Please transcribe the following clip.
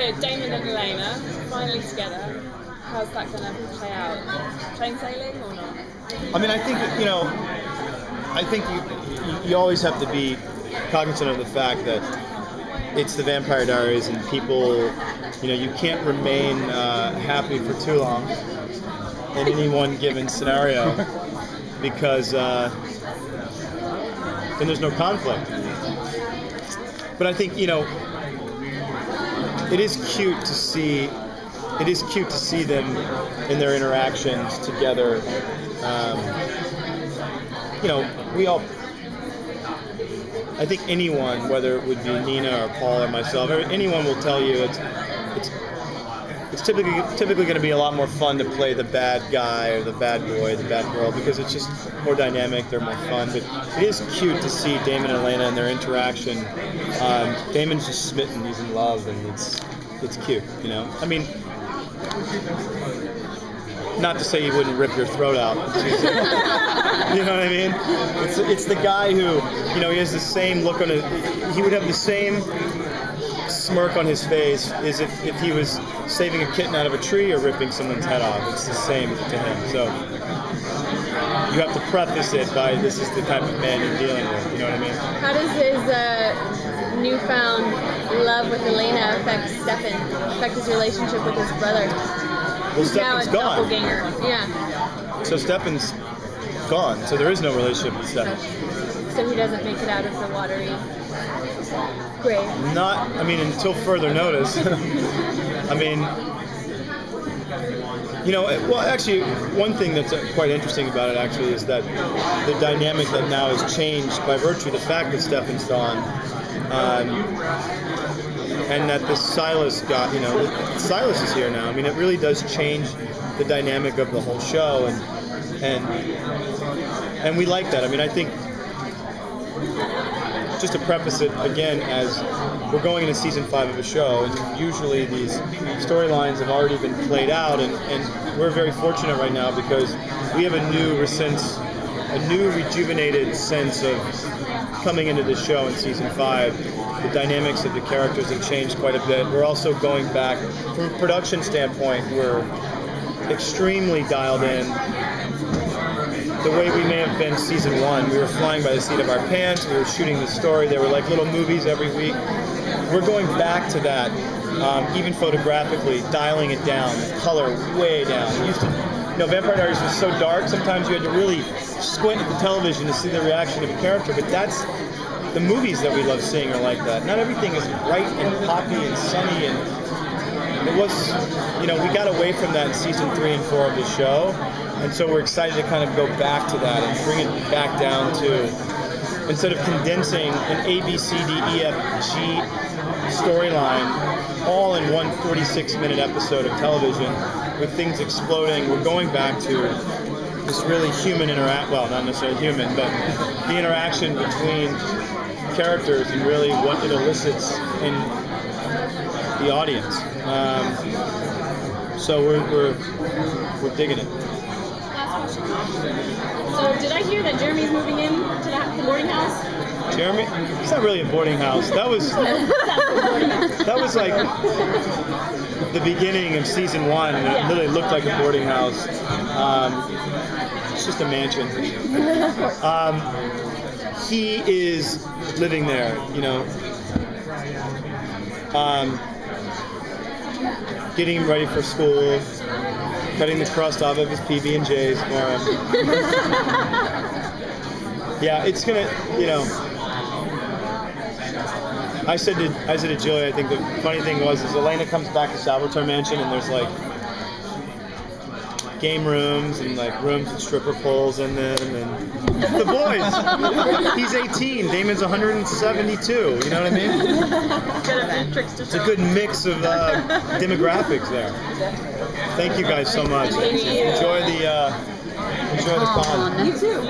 So Damon and Elena finally together. How's that going to play out? Plain sailing or not? I mean, I think you always have to be cognizant of the fact that it's the Vampire Diaries, and people, you can't remain happy for too long in any one given scenario, because then there's no conflict. But I think, it is cute to see them in their interactions together. I think anyone, whether it would be Nina or Paul or myself, or anyone will tell you it's typically going to be a lot more fun to play the bad guy or the bad boy, the bad girl, because it's just more dynamic, they're more fun. But it is cute to see Damon and Elena and their interaction. Damon's just smitten, he's in love, and it's cute, I mean, not to say he wouldn't rip your throat out. You know what I mean? It's the guy who, he has the same look on his, he would have the same smirk on his face as if he was saving a kitten out of a tree or ripping someone's head off. It's the same to him. So you have to preface it by, this is the type of man you're dealing with. You know what I mean? How does his newfound love with Elena affect his relationship with his brother? Well, Stefan's gone. Yeah. So Stefan's gone. So there is no relationship with Stefan. So he doesn't make it out of the watery grave. Until further notice. Well, actually, one thing that's quite interesting about it actually is that the dynamic that now has changed by virtue of the fact that Stefan's gone. And that the Silas Silas is here now. It really does change the dynamic of the whole show, and we like that. I think, just to preface it again, as we're going into season 5 of a show, and usually these storylines have already been played out, and we're very fortunate right now because we have a new rejuvenated sense of coming into the show in season 5. The dynamics of the characters have changed quite a bit. We're also going back, from a production standpoint, we're extremely dialed in. The way we may have been season 1, we were flying by the seat of our pants, we were shooting the story, there were like little movies every week. We're going back to that, even photographically, dialing it down, the color way down. It used to, Vampire Diaries was so dark, sometimes you had to really squint at the television to see the reaction of a character, but that's the movies that we love seeing are like that. Not everything is bright and poppy and sunny, and it was, we got away from that in season 3 and 4 of the show, and so we're excited to kind of go back to that and bring it back down to, instead of condensing an A, B, C, D, E, F, G storyline all in one 46-minute episode of television with things exploding, we're going back to this really human well, not necessarily human, but the interaction between characters and really what it elicits in the audience. So we're digging it. Last question. So did I hear that Jeremy's moving in to the boarding house? Jeremy? It's not really a boarding house. That was like the beginning of season 1, and it literally looked like a boarding house. It's just a mansion. He is living there, getting him ready for school, cutting the crust off of his PB&Js for him. Yeah, it's gonna, I said to Julie, I think the funny thing is Elena comes back to Salvatore Mansion, and there's like game rooms and like rooms with stripper poles in them, and the boys. He's 18, Damon's 172. You know what I mean? It's a good mix of demographics there. Thank you guys so much. Enjoy the con. You too.